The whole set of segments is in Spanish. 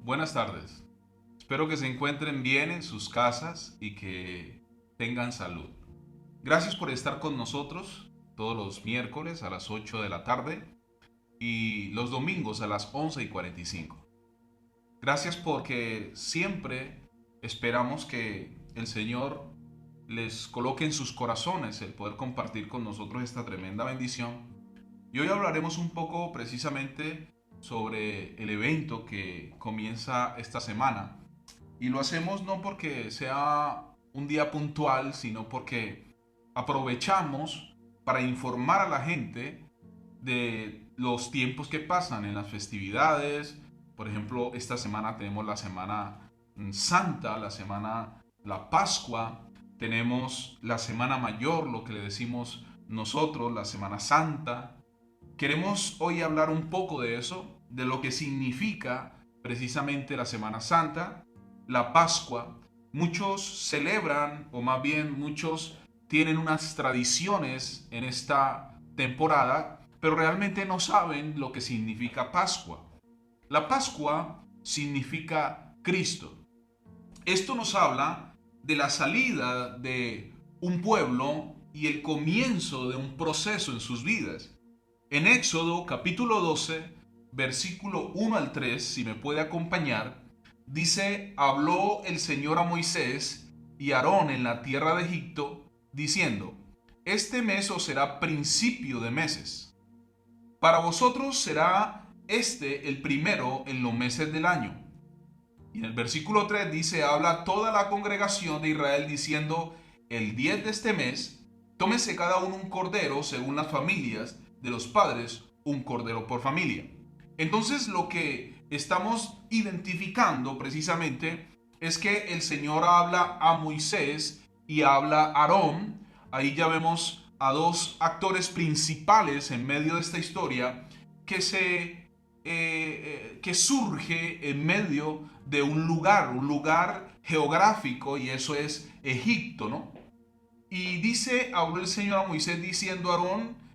buenas tardes. Espero que se encuentren bien en sus casas y que tengan salud. Gracias por estar con nosotros todos los miércoles a las 8 de la tarde y los domingos a las 11:45. Gracias porque siempre esperamos que el Señor les coloque en sus corazones el poder compartir con nosotros esta tremenda bendición. Y hoy hablaremos un poco precisamente sobre el evento que comienza esta semana. Y lo hacemos no porque sea un día puntual, sino porque aprovechamos para informar a la gente de los tiempos que pasan en las festividades. Por ejemplo, esta semana tenemos la Semana Santa, la Pascua, tenemos la Semana Mayor, lo que le decimos nosotros, la Semana Santa. Queremos hoy hablar un poco de eso, de lo que significa precisamente la Semana Santa, la Pascua. Muchos celebran, o más bien muchos tienen unas tradiciones en esta temporada, pero realmente no saben lo que significa Pascua. La Pascua significa Cristo. Esto nos habla de la salida de un pueblo y el comienzo de un proceso en sus vidas. En Éxodo capítulo 12, versículo 1 al 3, si me puede acompañar, dice: habló el Señor a Moisés y a Aarón en la tierra de Egipto, diciendo: este mes os será principio de meses. Para vosotros será este el primero en los meses del año. Y en el versículo 3 dice: habla toda la congregación de Israel diciendo: el 10 de este mes, tómese cada uno un cordero según las familias de los padres, un cordero por familia. Entonces lo que estamos identificando precisamente es que el Señor habla a Moisés y habla a Aarón. Ahí ya vemos a dos actores principales en medio de esta historia que surge en medio de un lugar geográfico, y eso es Egipto, ¿no? Y dice, habló el Señor a Moisés diciendo: Aarón,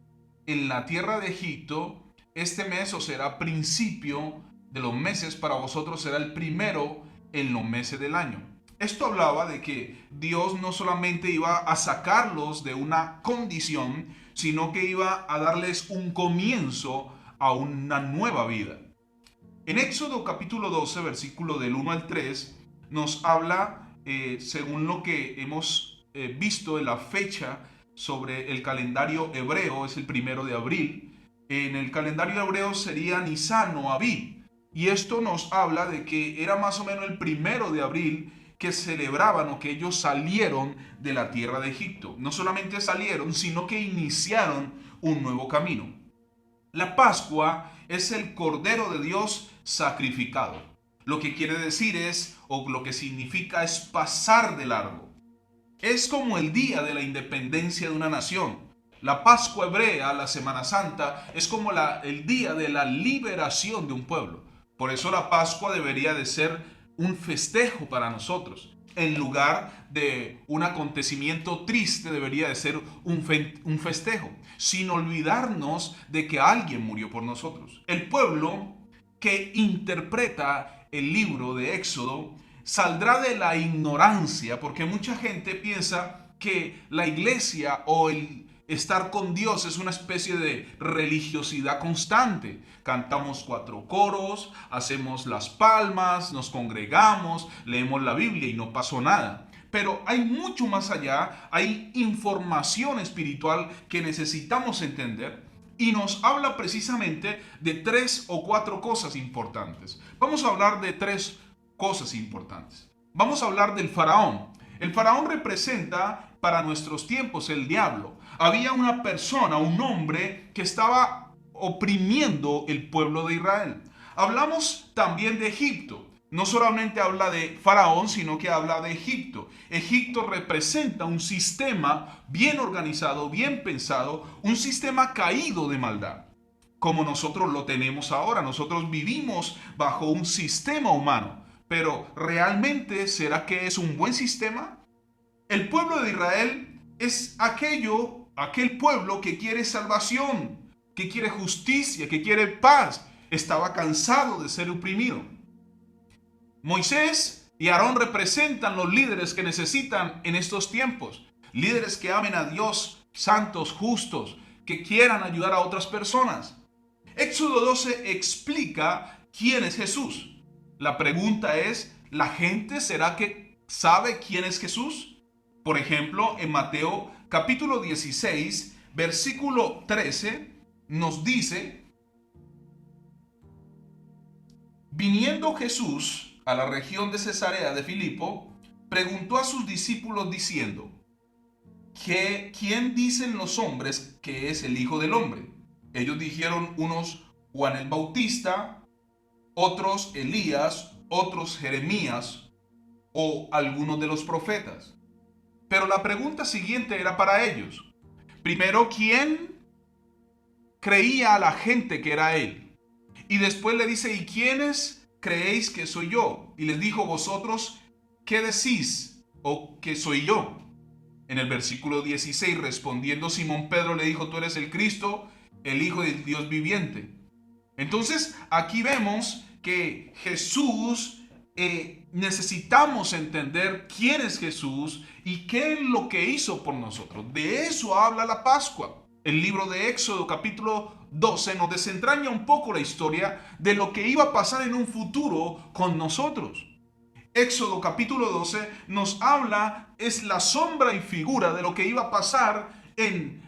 en la tierra de Egipto, este mes os será principio de los meses, para vosotros será el primero en los meses del año. Esto hablaba de que Dios no solamente iba a sacarlos de una condición, sino que iba a darles un comienzo a una nueva vida. En Éxodo capítulo 12, versículo del 1 al 3, nos habla, según lo que hemos visto en la fecha sobre el calendario hebreo, es el 1 de abril. En el calendario hebreo sería Nisan o Abib. Y esto nos habla de que era más o menos el 1 de abril que celebraban, o que ellos salieron de la tierra de Egipto. No solamente salieron, sino que iniciaron un nuevo camino. La Pascua es el Cordero de Dios sacrificado. Lo que quiere decir es, o lo que significa, es pasar de largo. Es como el día de la independencia de una nación. La Pascua hebrea, la Semana Santa, es como el día de la liberación de un pueblo. Por eso la Pascua debería de ser un festejo para nosotros. En lugar de un acontecimiento triste, debería de ser un festejo, sin olvidarnos de que alguien murió por nosotros. El pueblo que interpreta el libro de Éxodo saldrá de la ignorancia, porque mucha gente piensa que la iglesia o el estar con Dios es una especie de religiosidad constante. Cantamos 4 coros, hacemos las palmas, nos congregamos, leemos la Biblia y no pasó nada. Pero hay mucho más allá, hay información espiritual que necesitamos entender, y nos habla precisamente de 3 o 4 cosas importantes. Vamos a hablar de 3 cosas importantes. Vamos a hablar del faraón. El faraón representa para nuestros tiempos el diablo. Había una persona, un hombre que estaba oprimiendo el pueblo de Israel. Hablamos también de Egipto. No solamente habla de faraón, sino que habla de Egipto. Egipto representa un sistema bien organizado, bien pensado, un sistema caído de maldad, como nosotros lo tenemos ahora. Nosotros vivimos bajo un sistema humano, pero ¿realmente será que es un buen sistema? El pueblo de Israel es aquel pueblo que quiere salvación, que quiere justicia, que quiere paz. Estaba cansado de ser oprimido. Moisés y Aarón representan los líderes que necesitan en estos tiempos. Líderes que amen a Dios, santos, justos, que quieran ayudar a otras personas. Éxodo 12 explica quién es Jesús. La pregunta es, ¿la gente será que sabe quién es Jesús? Por ejemplo, en Mateo capítulo 16, versículo 13, nos dice: viniendo Jesús a la región de Cesarea de Filipo, preguntó a sus discípulos diciendo: ¿quién dicen los hombres que es el Hijo del Hombre? Ellos dijeron, unos Juan el Bautista, otros Elías, otros Jeremías o algunos de los profetas. Pero la pregunta siguiente era para ellos. Primero, ¿quién creía a la gente que era él? Y después le dice, ¿y quiénes creéis que soy yo? Y les dijo, vosotros, ¿qué decís o que soy yo? En el versículo 16, respondiendo Simón Pedro le dijo, tú eres el Cristo, el Hijo del Dios viviente. Entonces aquí vemos que Jesús, necesitamos entender quién es Jesús y qué es lo que hizo por nosotros. De eso habla la Pascua. El libro de Éxodo capítulo 12 nos desentraña un poco la historia de lo que iba a pasar en un futuro con nosotros. Éxodo capítulo 12 nos habla, es la sombra y figura de lo que iba a pasar en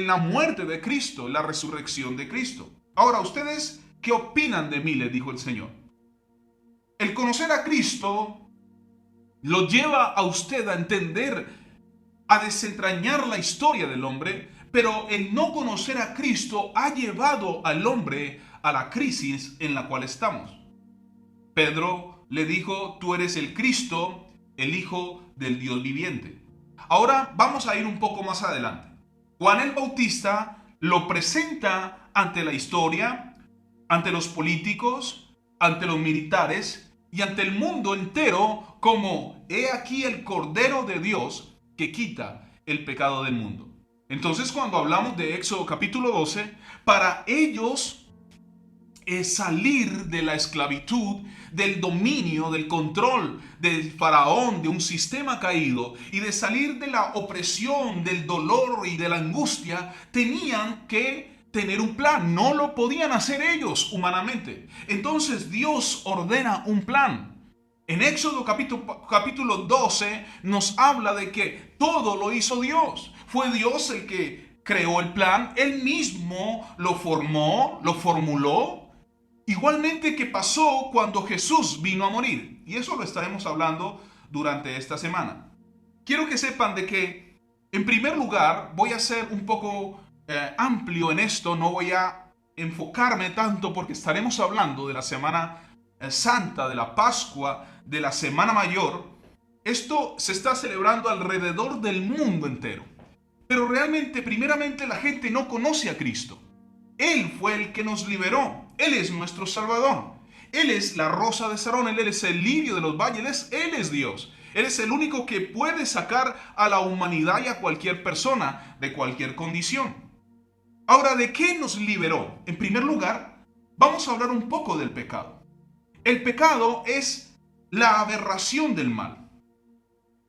la muerte de Cristo, la resurrección de Cristo. Ahora, ¿ustedes qué opinan de mí?, les dijo el Señor. El conocer a Cristo lo lleva a usted a entender, a desentrañar la historia del hombre, pero el no conocer a Cristo ha llevado al hombre a la crisis en la cual estamos. Pedro le dijo, tú eres el Cristo, el Hijo del Dios viviente. Ahora vamos a ir un poco más adelante. Juan el Bautista lo presenta ante la historia, ante los políticos, ante los militares y ante el mundo entero como, he aquí el Cordero de Dios que quita el pecado del mundo. Entonces, cuando hablamos de Éxodo capítulo 12, para ellos es salir de la esclavitud, del dominio, del control del faraón, de un sistema caído, y de salir de la opresión, del dolor y de la angustia, tenían que tener un plan. No lo podían hacer ellos humanamente. Entonces Dios ordena un plan. En Éxodo capítulo 12 nos habla de que todo lo hizo Dios. Fue Dios el que creó el plan. Él mismo lo formó, lo formuló. Igualmente que pasó cuando Jesús vino a morir. Y eso lo estaremos hablando durante esta semana. Quiero que sepan de que, en primer lugar, voy a ser un poco amplio en esto. No voy a enfocarme tanto porque estaremos hablando de la Semana Santa, de la Pascua, de la Semana Mayor. Esto se está celebrando alrededor del mundo entero. Pero realmente, primeramente, la gente no conoce a Cristo. Él fue el que nos liberó. Él es nuestro Salvador. Él es la rosa de Sarón. Él es el lirio de los valles. Él es Dios. Él es el único que puede sacar a la humanidad y a cualquier persona de cualquier condición. Ahora, ¿de qué nos liberó? En primer lugar, vamos a hablar un poco del pecado. El pecado es la aberración del mal.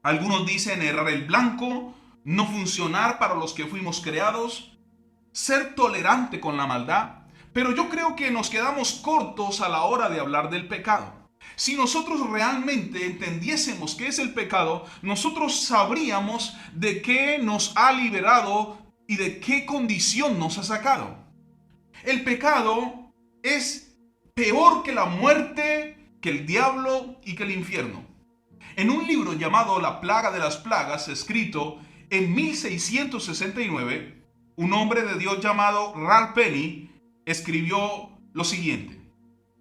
Algunos dicen errar el blanco, no funcionar para los que fuimos creados, ser tolerante con la maldad, pero yo creo que nos quedamos cortos a la hora de hablar del pecado. Si nosotros realmente entendiésemos qué es el pecado, nosotros sabríamos de qué nos ha liberado y de qué condición nos ha sacado. El pecado es peor que la muerte, que el diablo y que el infierno. En un libro llamado La plaga de las plagas, escrito en 1669, un hombre de Dios llamado Ralph Penny escribió lo siguiente.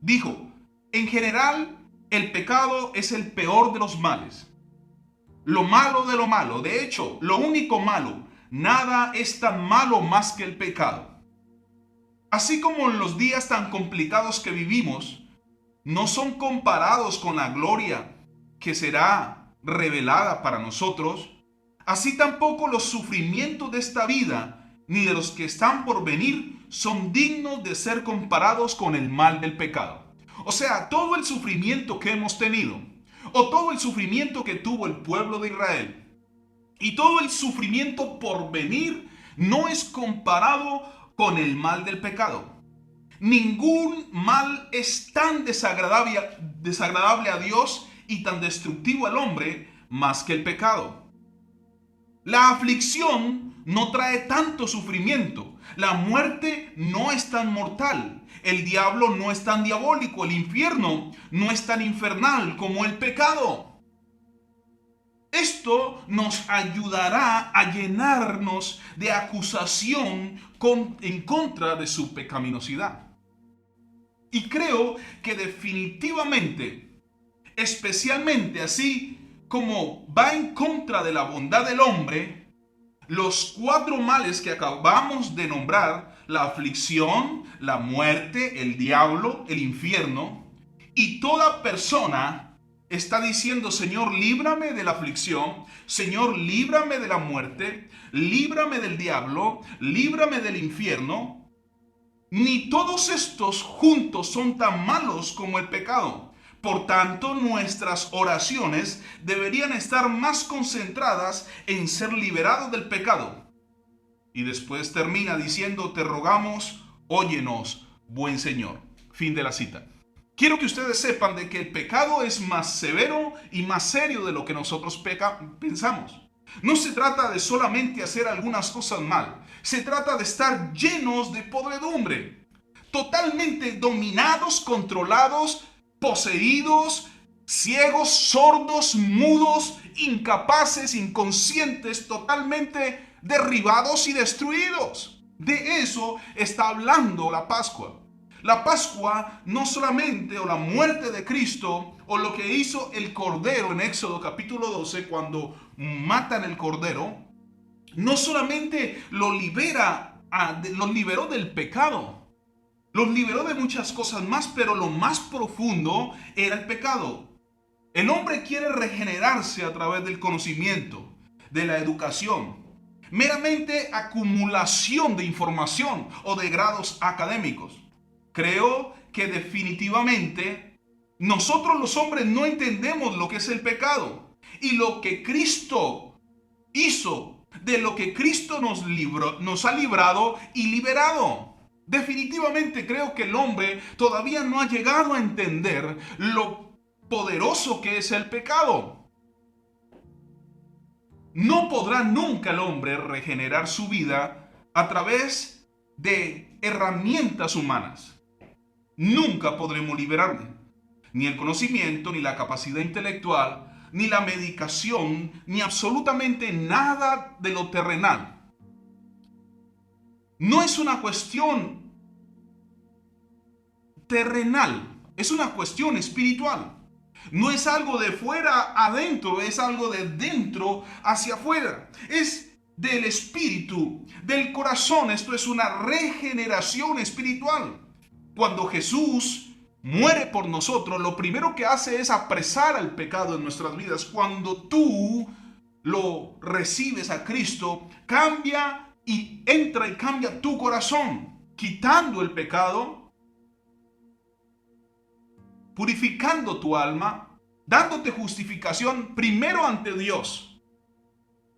Dijo, en general, el pecado es el peor de los males. Lo malo de lo malo. De hecho, lo único malo. Nada es tan malo más que el pecado. Así como en los días tan complicados que vivimos, no son comparados con la gloria que será revelada para nosotros, así tampoco los sufrimientos de esta vida, ni de los que están por venir, son dignos de ser comparados con el mal del pecado. O sea, todo el sufrimiento que hemos tenido, o todo el sufrimiento que tuvo el pueblo de Israel, y todo el sufrimiento por venir, no es comparado con el mal del pecado. Ningún mal es tan desagradable a Dios y tan destructivo al hombre más que el pecado. La aflicción no trae tanto sufrimiento. La muerte no es tan mortal. El diablo no es tan diabólico. El infierno no es tan infernal como el pecado. Esto nos ayudará a llenarnos de acusación en contra de su pecaminosidad. Y creo que definitivamente, especialmente así como va en contra de la bondad del hombre, los 4 males que acabamos de nombrar, la aflicción, la muerte, el diablo, el infierno, y toda persona está diciendo: Señor, líbrame de la aflicción, Señor, líbrame de la muerte, líbrame del diablo, líbrame del infierno. Ni todos estos juntos son tan malos como el pecado. Por tanto, nuestras oraciones deberían estar más concentradas en ser liberados del pecado. Y después termina diciendo: te rogamos, óyenos, buen Señor. Fin de la cita. Quiero que ustedes sepan de que el pecado es más severo y más serio de lo que nosotros pensamos. No se trata de solamente hacer algunas cosas mal. Se trata de estar llenos de podredumbre, totalmente dominados, controlados, poseídos, ciegos, sordos, mudos, incapaces, inconscientes, totalmente derribados y destruidos. De eso está hablando la Pascua. La Pascua no solamente, o la muerte de Cristo, o lo que hizo el Cordero en Éxodo capítulo 12 cuando matan el Cordero, no solamente los liberó del pecado, los liberó de muchas cosas más, pero lo más profundo era el pecado. El hombre quiere regenerarse a través del conocimiento, de la educación, meramente acumulación de información o de grados académicos. Creo que definitivamente nosotros los hombres no entendemos lo que es el pecado y lo que Cristo hizo, de lo que Cristo nos ha librado y liberado. Definitivamente creo que el hombre todavía no ha llegado a entender lo poderoso que es el pecado. No podrá nunca el hombre regenerar su vida a través de herramientas humanas. Nunca podremos liberarle. Ni el conocimiento, ni la capacidad intelectual, ni la medicación, ni absolutamente nada de lo terrenal. No es una cuestión terrenal, es una cuestión espiritual. No es algo de fuera adentro, es algo de dentro hacia afuera. Es del espíritu, del corazón. Esto es una regeneración espiritual. Cuando Jesús muere por nosotros, lo primero que hace es apresar al pecado en nuestras vidas. Cuando tú lo recibes a Cristo, cambia y entra y cambia tu corazón, quitando el pecado, purificando tu alma, dándote justificación primero ante Dios.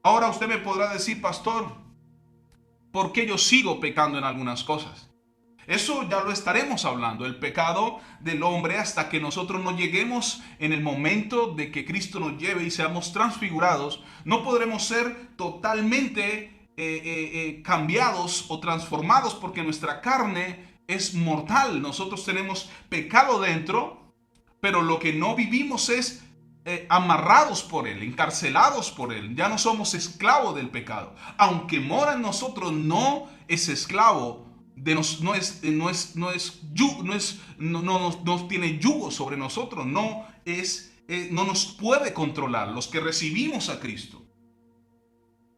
Ahora usted me podrá decir: pastor, ¿por qué yo sigo pecando en algunas cosas? Eso ya lo estaremos hablando, el pecado del hombre, hasta que nosotros no lleguemos en el momento de que Cristo nos lleve y seamos transfigurados. No podremos ser totalmente cambiados o transformados, porque nuestra carne es mortal. Nosotros tenemos pecado dentro, pero lo que no vivimos es amarrados por él, encarcelados por él. Ya no somos esclavos del pecado. Aunque mora en nosotros, no es esclavo. No tiene yugo sobre nosotros, no nos puede controlar los que recibimos a Cristo.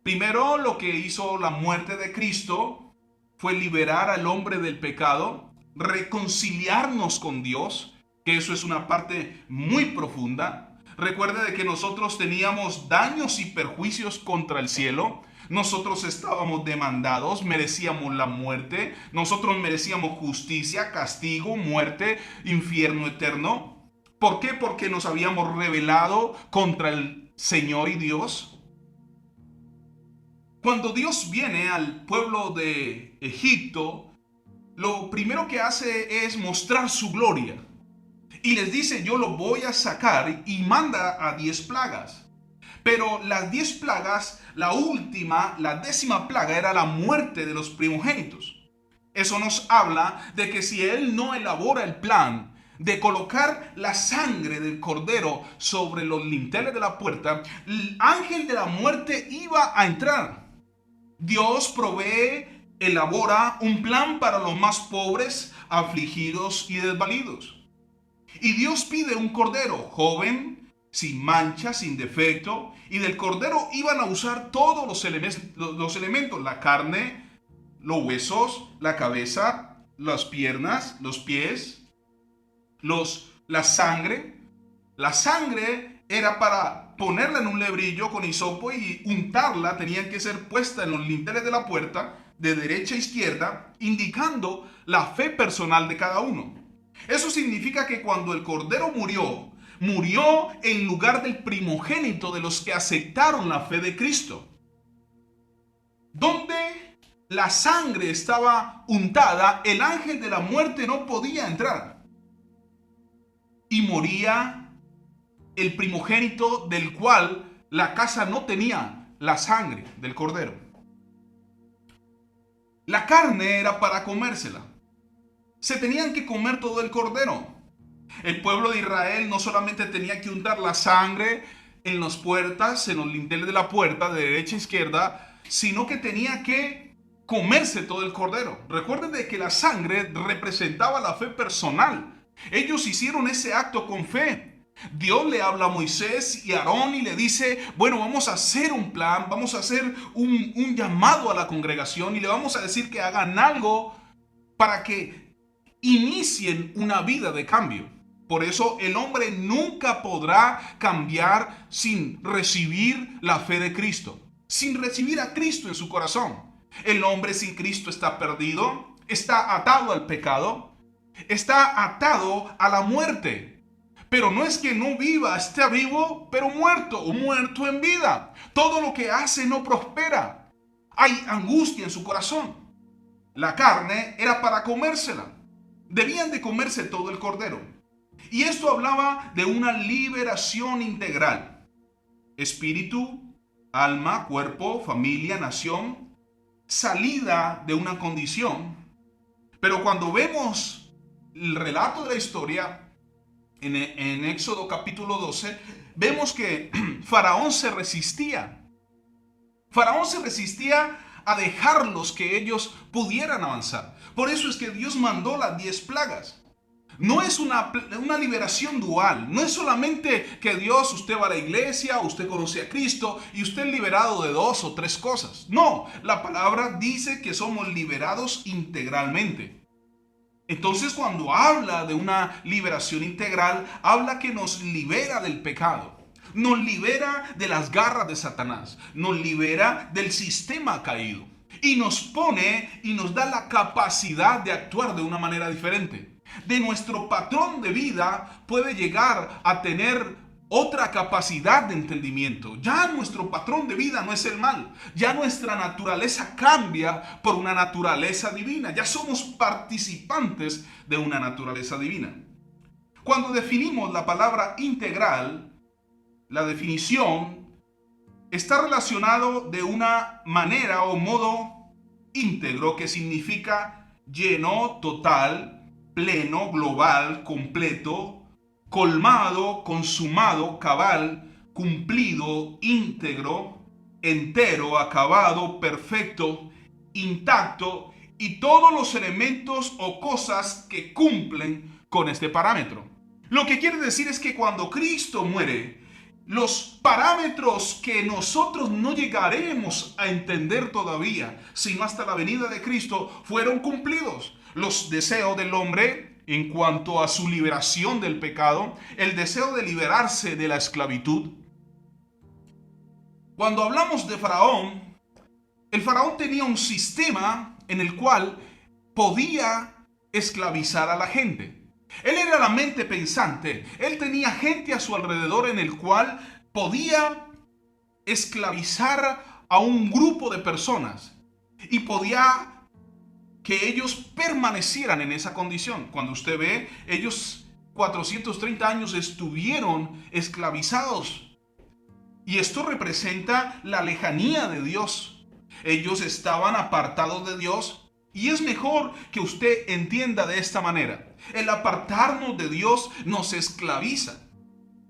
Primero, lo que hizo la muerte de Cristo fue liberar al hombre del pecado, reconciliarnos con Dios, que eso es una parte muy profunda. Recuerde de que nosotros teníamos daños y perjuicios contra el cielo. Nosotros estábamos demandados, merecíamos la muerte, nosotros merecíamos justicia, castigo, muerte, infierno eterno. ¿Por qué? Porque nos habíamos rebelado contra el Señor y Dios. Cuando Dios viene al pueblo de Egipto, lo primero que hace es mostrar su gloria. Y les dice, yo lo voy a sacar, y manda a 10 plagas. Pero las 10 plagas, la última, la 10ª plaga era la muerte de los primogénitos. Eso nos habla de que si él no elabora el plan de colocar la sangre del cordero sobre los linteles de la puerta, el ángel de la muerte iba a entrar. Dios provee, elabora un plan para los más pobres, afligidos y desvalidos. Y Dios pide un cordero joven, sin mancha, sin defecto, y del cordero iban a usar todos los elementos, la carne, los huesos, la cabeza, las piernas, los pies, la sangre. La sangre era para ponerla en un lebrillo con hisopo y untarla, tenían que ser puesta en los linteles de la puerta, de derecha a izquierda, indicando la fe personal de cada uno. Eso significa que cuando el cordero murió, murió en lugar del primogénito de los que aceptaron la fe de Cristo. Donde la sangre estaba untada, el ángel de la muerte no podía entrar. Y moría el primogénito del cual la casa no tenía la sangre del cordero. La carne era para comérsela. Se tenían que comer todo el cordero. El pueblo de Israel no solamente tenía que untar la sangre en las puertas, en los linteles de la puerta, de derecha a izquierda, sino que tenía que comerse todo el cordero. Recuerden de que la sangre representaba la fe personal. Ellos hicieron ese acto con fe. Dios le habla a Moisés y a Aarón y le dice, bueno, vamos a hacer un plan, vamos a hacer un llamado a la congregación y le vamos a decir que hagan algo para que inicien una vida de cambio. Por eso el hombre nunca podrá cambiar sin recibir la fe de Cristo, sin recibir a Cristo en su corazón. El hombre sin Cristo está perdido, está atado al pecado, está atado a la muerte. Pero no es que no viva, está vivo, pero muerto, o muerto en vida. Todo lo que hace no prospera. Hay angustia en su corazón. La carne era para comérsela. Debían de comerse todo el cordero. Y esto hablaba de una liberación integral. Espíritu, alma, cuerpo, familia, nación. Salida de una condición. Pero cuando vemos el relato de la historia, en Éxodo capítulo 12, vemos que Faraón se resistía. Faraón se resistía a dejarlos que ellos pudieran avanzar. Por eso es que Dios mandó las 10 plagas. No es una liberación dual. No es solamente que Dios, usted va a la iglesia, usted conoce a Cristo y usted es liberado de 2 o 3 cosas. No, la palabra dice que somos liberados integralmente. Entonces, cuando habla de una liberación integral, habla que nos libera del pecado. Nos libera de las garras de Satanás. Nos libera del sistema caído. Y nos pone y nos da la capacidad de actuar de una manera diferente. De nuestro patrón de vida puede llegar a tener otra capacidad de entendimiento. Ya nuestro patrón de vida no es el mal. Ya nuestra naturaleza cambia por una naturaleza divina. Ya somos participantes de una naturaleza divina. Cuando definimos la palabra integral, la definición está relacionado de una manera o modo íntegro, que significa lleno, total, pleno, global, completo, colmado, consumado, cabal, cumplido, íntegro, entero, acabado, perfecto, intacto y todos los elementos o cosas que cumplen con este parámetro. Lo que quiere decir es que cuando Cristo muere, los parámetros que nosotros no llegaremos a entender todavía, sino hasta la venida de Cristo, fueron cumplidos. Los deseos del hombre en cuanto a su liberación del pecado, el deseo de liberarse de la esclavitud. Cuando hablamos de Faraón, El faraón tenía un sistema en el cual podía esclavizar a la gente. Él era la mente pensante. Él tenía gente a su alrededor en el cual podía esclavizar a un grupo de personas y podía que ellos permanecieran en esa condición. Cuando usted ve, ellos 430 años estuvieron esclavizados. Y esto representa la lejanía de Dios. Ellos estaban apartados de Dios. Y es mejor que usted entienda de esta manera. El apartarnos de Dios nos esclaviza.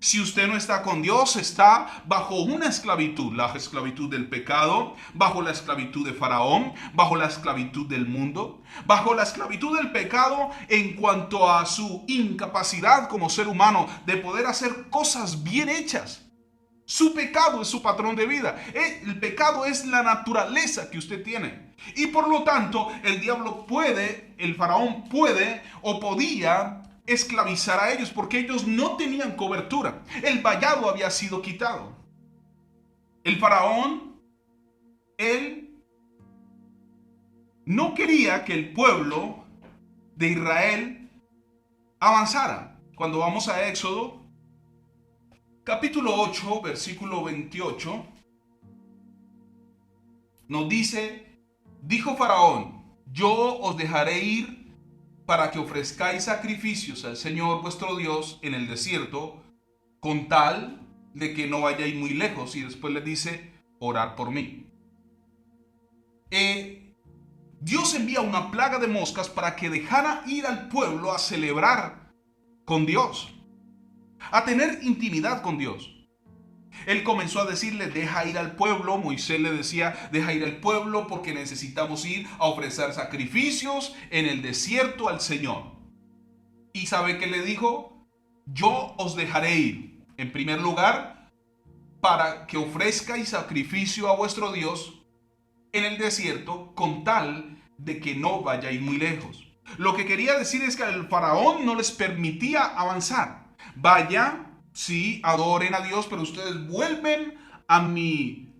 Si usted no está con Dios, está bajo una esclavitud, la esclavitud del pecado, bajo la esclavitud de Faraón, bajo la esclavitud del mundo, bajo la esclavitud del pecado en cuanto a su incapacidad como ser humano de poder hacer cosas bien hechas. Su pecado es su patrón de vida. El pecado es la naturaleza que usted tiene. Y por lo tanto, el diablo puede, el faraón puede o podía esclavizar a ellos porque ellos no tenían cobertura. El vallado había sido quitado. El faraón, él no quería que el pueblo de Israel avanzara. Cuando vamos a Éxodo, capítulo 8, versículo 28, nos dice, dijo Faraón, yo os dejaré ir para que ofrezcáis sacrificios al Señor vuestro Dios en el desierto, con tal de que no vayáis muy lejos. Y después le dice, orad por mí. Dios envía una plaga de moscas para que dejara ir al pueblo a celebrar con Dios, a tener intimidad con Dios. Él comenzó a decirle, deja ir al pueblo. Moisés le decía, deja ir al pueblo porque necesitamos ir a ofrecer sacrificios en el desierto al Señor. ¿Y sabe qué le dijo? Yo os dejaré ir, en primer lugar, para que ofrezcáis sacrificio a vuestro Dios en el desierto, con tal de que no vayáis muy lejos. Lo que quería decir es que el faraón no les permitía avanzar. Vaya, sí, adoren a Dios, pero ustedes vuelven a mi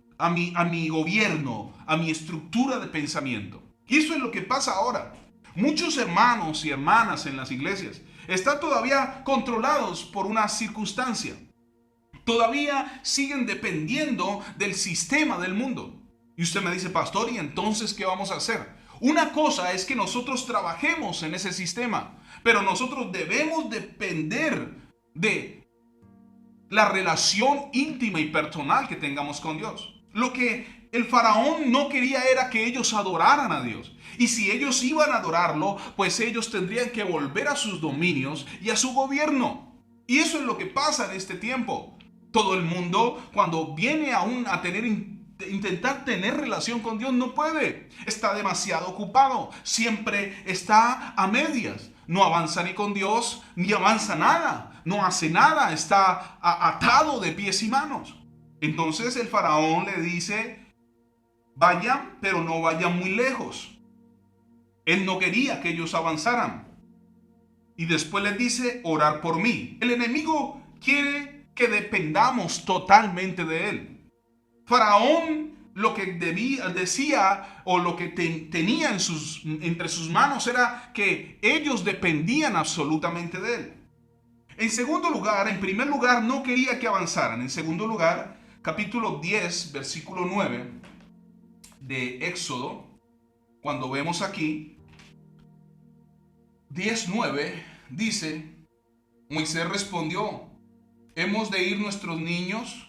gobierno, a mi estructura de pensamiento. Y eso es lo que pasa ahora. Muchos hermanos y hermanas en las iglesias están todavía controlados por una circunstancia. Todavía siguen dependiendo del sistema del mundo. Y usted me dice, pastor, ¿y entonces qué vamos a hacer? Una cosa es que nosotros trabajemos en ese sistema, pero nosotros debemos depender de la relación íntima y personal que tengamos con Dios. Lo que el faraón no quería era que ellos adoraran a Dios. Y si ellos iban a adorarlo, pues ellos tendrían que volver a sus dominios y a su gobierno. Y eso es lo que pasa en este tiempo. Todo el mundo, cuando viene a intentar tener relación con Dios, no puede. Está demasiado ocupado. Siempre está a medias. No avanza ni con Dios, ni avanza nada. No hace nada. Está atado de pies y manos. Entonces el faraón le dice, vayan, pero no vayan muy lejos. Él no quería que ellos avanzaran. Y después les dice, orar por mí. El enemigo quiere que dependamos totalmente de él. Faraón lo que decía o lo que tenía entre sus manos era que ellos dependían absolutamente de él. En primer lugar, no quería que avanzaran. En segundo lugar, capítulo 10, versículo 9 de Éxodo, cuando vemos aquí, 10:9 dice, Moisés respondió, hemos de ir nuestros niños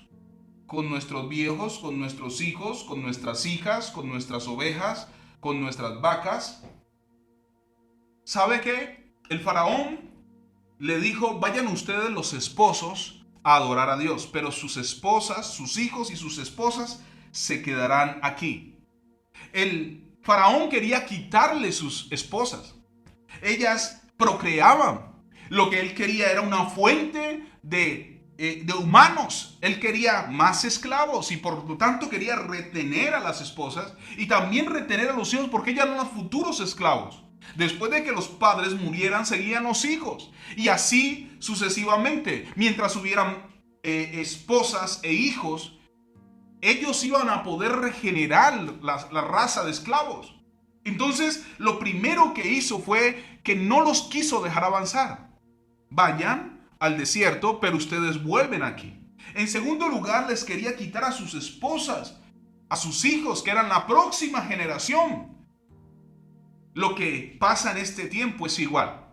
con nuestros viejos, con nuestros hijos, con nuestras hijas, con nuestras ovejas, con nuestras vacas. ¿Sabe qué? El faraón le dijo, vayan ustedes los esposos a adorar a Dios, pero sus esposas, sus hijos y sus esposas se quedarán aquí. El faraón quería quitarle sus esposas. Ellas procreaban. Lo que él quería era una fuente de humanos. Él quería más esclavos y por lo tanto quería retener a las esposas y también retener a los hijos porque ellos eran los futuros esclavos. Después de que los padres murieran, seguían los hijos y así sucesivamente. Mientras hubieran esposas e hijos, ellos iban a poder regenerar la raza de esclavos. Entonces, lo primero que hizo fue que no los quiso dejar avanzar. Vayan al desierto, pero ustedes vuelven aquí. En segundo lugar, les quería quitar a sus esposas, a sus hijos, que eran la próxima generación. Lo que pasa en este tiempo es igual.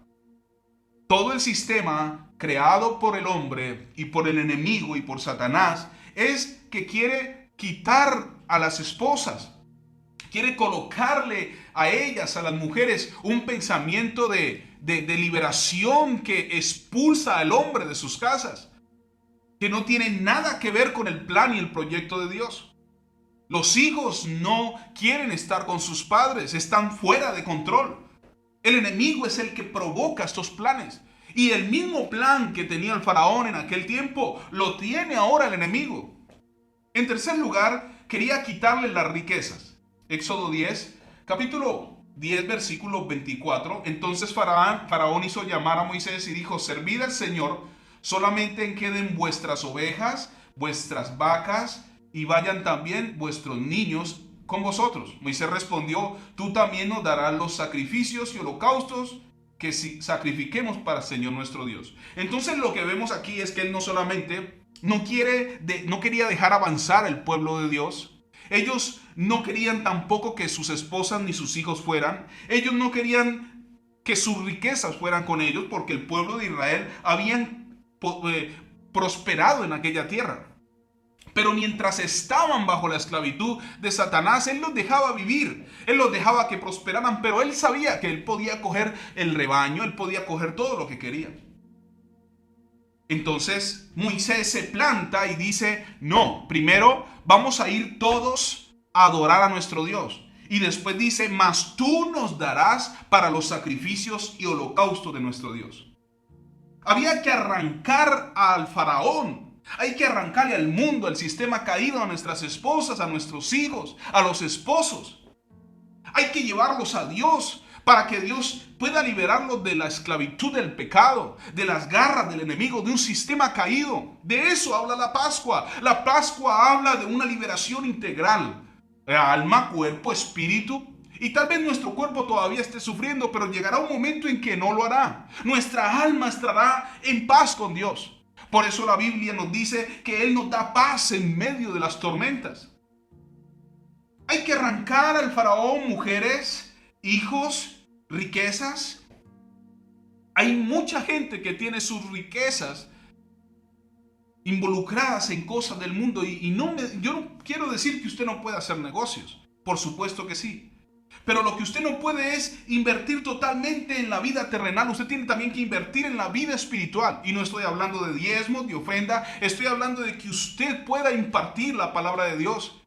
Todo el sistema creado por el hombre y por el enemigo y por Satanás es que quiere quitar a las esposas, quiere colocarle a ellas, a las mujeres, un pensamiento de liberación que expulsa al hombre de sus casas, que no tiene nada que ver con el plan y el proyecto de Dios. Los hijos no quieren estar con sus padres, están fuera de control. El enemigo es el que provoca estos planes. Y el mismo plan que tenía el faraón en aquel tiempo, lo tiene ahora el enemigo. En tercer lugar, quería quitarle las riquezas. Éxodo 10, capítulo 10, versículo 24. Entonces Faraón hizo llamar a Moisés y dijo: servid al Señor, solamente queden vuestras ovejas, vuestras vacas, y vayan también vuestros niños con vosotros. Moisés respondió: tú también nos darás los sacrificios y holocaustos que sacrifiquemos para el Señor nuestro Dios. Entonces lo que vemos aquí es que él no solamente no quería dejar avanzar el pueblo de Dios. Ellos no querían tampoco que sus esposas ni sus hijos fueran. Ellos no querían que sus riquezas fueran con ellos, porque el pueblo de Israel habían prosperado en aquella tierra. Pero mientras estaban bajo la esclavitud de Satanás, él los dejaba vivir, él los dejaba que prosperaran, pero él sabía que él podía coger el rebaño, él podía coger todo lo que quería. Entonces Moisés se planta y dice: no, primero vamos a ir todos a adorar a nuestro Dios. Y después dice: mas tú nos darás para los sacrificios y holocaustos de nuestro Dios. Había que arrancar al faraón. Hay que arrancarle al mundo, al sistema caído, a nuestras esposas, a nuestros hijos, a los esposos. Hay que llevarlos a Dios para que Dios pueda liberarlos de la esclavitud del pecado, de las garras del enemigo, de un sistema caído. De eso habla la Pascua. La Pascua habla de una liberación integral. Alma, cuerpo, espíritu. Y tal vez nuestro cuerpo todavía esté sufriendo, pero llegará un momento en que no lo hará. Nuestra alma estará en paz con Dios. Por eso la Biblia nos dice que Él nos da paz en medio de las tormentas. Hay que arrancar al faraón mujeres, hijos, riquezas. Hay mucha gente que tiene sus riquezas involucradas en cosas del mundo. Yo no quiero decir que usted no pueda hacer negocios. Por supuesto que sí. Pero lo que usted no puede es invertir totalmente en la vida terrenal. Usted tiene también que invertir en la vida espiritual. Y no estoy hablando de diezmos, de ofrenda. Estoy hablando de que usted pueda impartir la palabra de Dios.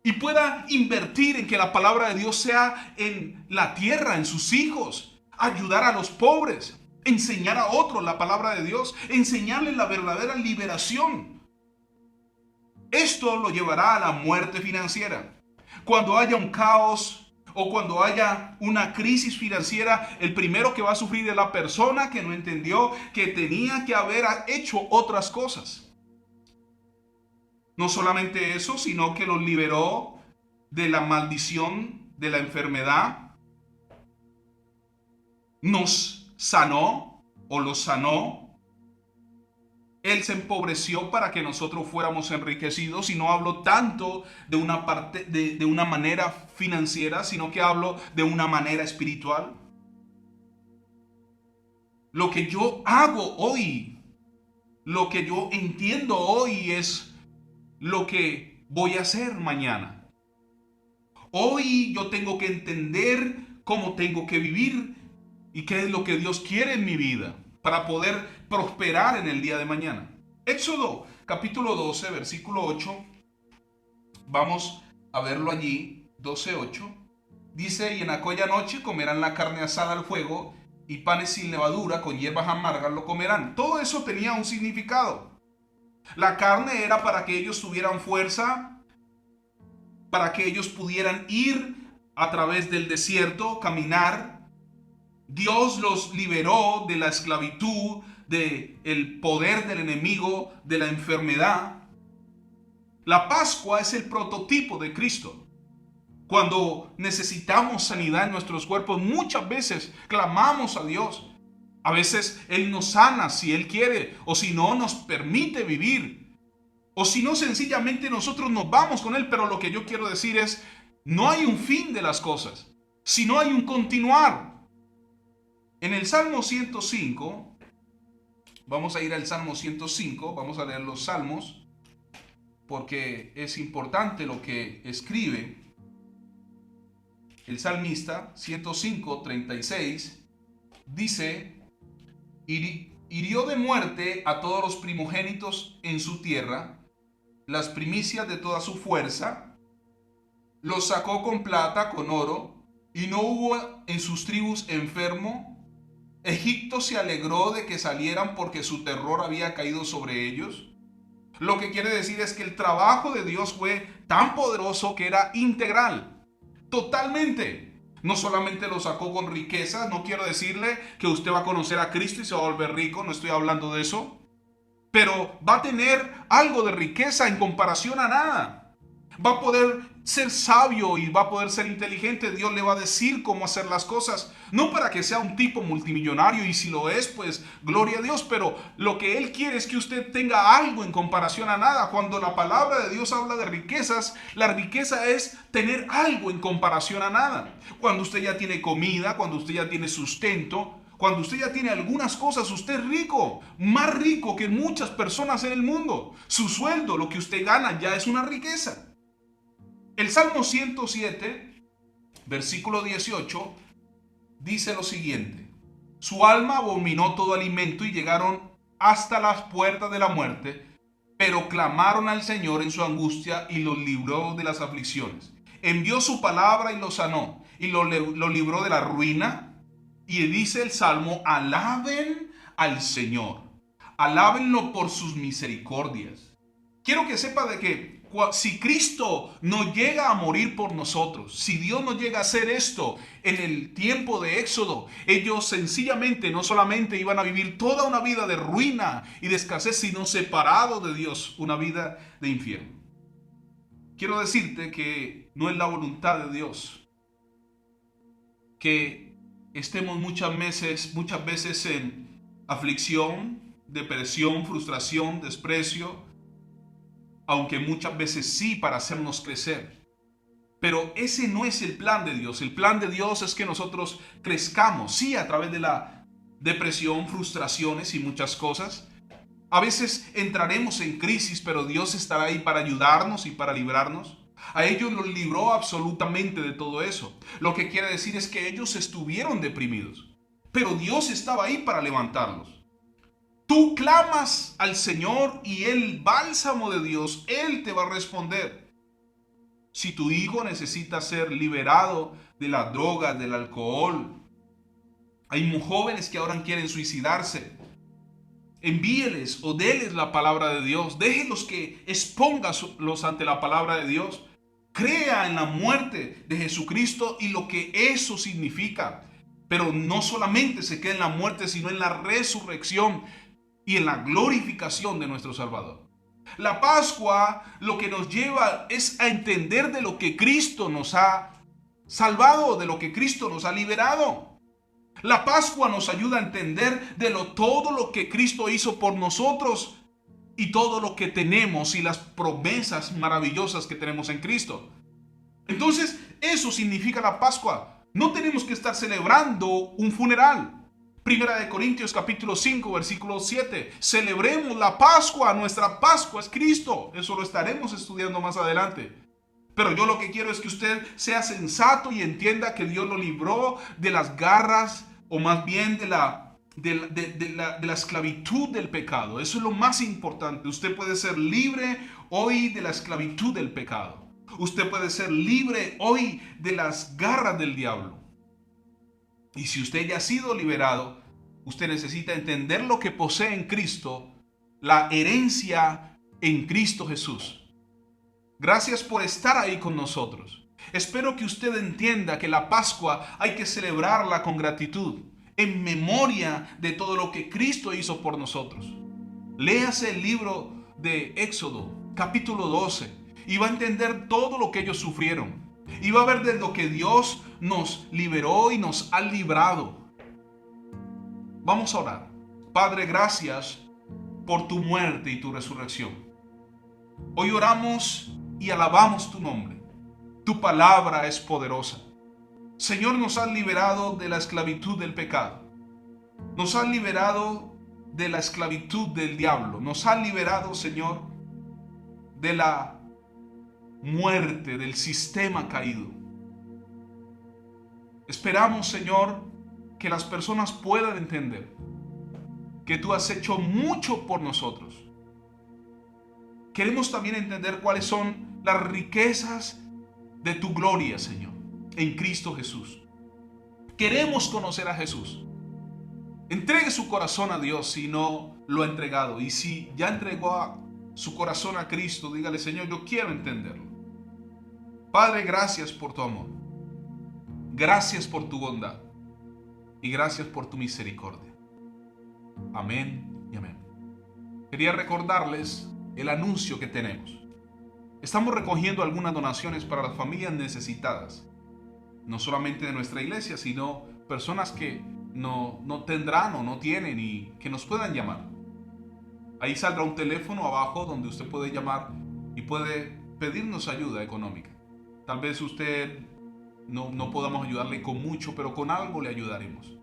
Y pueda invertir en que la palabra de Dios sea en la tierra, en sus hijos. Ayudar a los pobres. Enseñar a otros la palabra de Dios. Enseñarles la verdadera liberación. Esto lo llevará a la muerte financiera. Cuando haya un caos o cuando haya una crisis financiera, el primero que va a sufrir es la persona que no entendió que tenía que haber hecho otras cosas. No solamente eso, sino que los liberó de la maldición, de la enfermedad. Nos sanó o los sanó. Él se empobreció para que nosotros fuéramos enriquecidos, y no hablo tanto de una parte de una manera financiera, sino que hablo de una manera espiritual. Lo que yo hago hoy, lo que yo entiendo hoy es lo que voy a hacer mañana. Hoy yo tengo que entender cómo tengo que vivir y qué es lo que Dios quiere en mi vida para poder prosperar en el día de mañana. Éxodo capítulo 12, versículo 8. Vamos a verlo allí, 12:8. Dice: y en aquella noche comerán la carne asada al fuego, y panes sin levadura con hierbas amargas lo comerán. Todo eso tenía un significado. La carne era para que ellos tuvieran fuerza, para que ellos pudieran ir a través del desierto, caminar. Dios los liberó de la esclavitud, del poder del enemigo, de la enfermedad. La Pascua es el prototipo de Cristo. Cuando necesitamos sanidad en nuestros cuerpos, muchas veces clamamos a Dios. A veces Él nos sana si Él quiere, o si no, nos permite vivir. O si no, sencillamente nosotros nos vamos con Él. Pero lo que yo quiero decir es, no hay un fin de las cosas, sino hay un continuar. En el Salmo 105, vamos a ir al Salmo 105, vamos a leer los Salmos, porque es importante lo que escribe el salmista. 105:36 dice: hirió de muerte a todos los primogénitos en su tierra, las primicias de toda su fuerza, los sacó con plata, con oro, y no hubo en sus tribus enfermo. Egipto se alegró de que salieran porque su terror había caído sobre ellos. Lo que quiere decir es que el trabajo de Dios fue tan poderoso que era integral, totalmente. No solamente lo sacó con riqueza, no quiero decirle que usted va a conocer a Cristo y se va a volver rico, no estoy hablando de eso, pero va a tener algo de riqueza en comparación a nada. Va a poder ser sabio y va a poder ser inteligente. Dios le va a decir cómo hacer las cosas. No para que sea un tipo multimillonario, y si lo es, pues gloria a Dios. Pero lo que Él quiere es que usted tenga algo en comparación a nada. Cuando la palabra de Dios habla de riquezas, la riqueza es tener algo en comparación a nada. Cuando usted ya tiene comida, cuando usted ya tiene sustento, cuando usted ya tiene algunas cosas, usted es rico, más rico que muchas personas en el mundo. Su sueldo, lo que usted gana, ya es una riqueza. El Salmo 107, versículo 18, dice lo siguiente: su alma abominó todo alimento y llegaron hasta las puertas de la muerte, pero clamaron al Señor en su angustia y los libró de las aflicciones. Envió su palabra y los sanó y lo libró de la ruina. Y dice el Salmo: alaben al Señor, alábenlo por sus misericordias. Quiero que sepa de que si Cristo no llega a morir por nosotros, si Dios no llega a hacer esto en el tiempo de Éxodo, ellos sencillamente no solamente iban a vivir toda una vida de ruina y de escasez, sino separado de Dios, una vida de infierno. Quiero decirte que no es la voluntad de Dios que estemos muchas veces en aflicción, depresión, frustración, desprecio, aunque muchas veces sí, para hacernos crecer. Pero ese no es el plan de Dios. El plan de Dios es que nosotros crezcamos, sí, a través de la depresión, frustraciones y muchas cosas. A veces entraremos en crisis, pero Dios estará ahí para ayudarnos y para librarnos. A ellos los libró absolutamente de todo eso. Lo que quiere decir es que ellos estuvieron deprimidos, pero Dios estaba ahí para levantarlos. Tú clamas al Señor y el bálsamo de Dios, Él te va a responder. Si tu hijo necesita ser liberado de las drogas, del alcohol, hay jóvenes que ahora quieren suicidarse, envíeles o déles la palabra de Dios. Déjelos que expóngalos ante la palabra de Dios. Crea en la muerte de Jesucristo y lo que eso significa. Pero no solamente se queda en la muerte, sino en la resurrección y en la glorificación de nuestro Salvador. La Pascua lo que nos lleva es a entender de lo que Cristo nos ha salvado, de lo que Cristo nos ha liberado. La Pascua nos ayuda a entender de todo lo que Cristo hizo por nosotros y todo lo que tenemos y las promesas maravillosas que tenemos en Cristo. Entonces, eso significa la Pascua. No tenemos que estar celebrando un funeral. Primera de Corintios capítulo 5 versículo 7. Celebremos la Pascua. Nuestra Pascua es Cristo. Eso lo estaremos estudiando más adelante. Pero yo lo que quiero es que usted sea sensato y entienda que Dios lo libró de las garras, o más bien de la esclavitud del pecado. Eso es lo más importante. Usted puede ser libre hoy de la esclavitud del pecado. Usted puede ser libre hoy de las garras del diablo. Y si usted ya ha sido liberado, usted necesita entender lo que posee en Cristo, la herencia en Cristo Jesús. Gracias por estar ahí con nosotros. Espero que usted entienda que la Pascua hay que celebrarla con gratitud, en memoria de todo lo que Cristo hizo por nosotros. Léase el libro de Éxodo, capítulo 12 y va a entender todo lo que ellos sufrieron. Y va a ver de lo que Dios nos liberó y nos ha librado. Vamos a orar. Padre, gracias por tu muerte y tu resurrección. Hoy oramos y alabamos tu nombre. Tu palabra es poderosa. Señor, nos has liberado de la esclavitud del pecado. Nos has liberado de la esclavitud del diablo. Nos has liberado, Señor, de la muerte, del sistema caído. Esperamos, Señor, que las personas puedan entender que tú has hecho mucho por nosotros. Queremos también entender cuáles son las riquezas de tu gloria, Señor, en Cristo Jesús. Queremos conocer a Jesús. Entregue su corazón a Dios si no lo ha entregado. Y si ya entregó su corazón a Cristo, dígale: Señor, yo quiero entenderlo. Padre, gracias por tu amor. Gracias por tu bondad. Y gracias por tu misericordia. Amén y amén. Quería recordarles el anuncio que tenemos. Estamos recogiendo algunas donaciones para las familias necesitadas. No solamente de nuestra iglesia, sino personas que no tendrán o no tienen y que nos puedan llamar. Ahí saldrá un teléfono abajo donde usted puede llamar y puede pedirnos ayuda económica. Tal vez usted no podamos ayudarle con mucho, pero con algo le ayudaremos.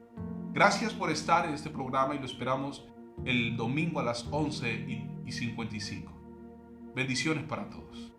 Gracias por estar en este programa y lo esperamos el domingo a las 11:55. Bendiciones para todos.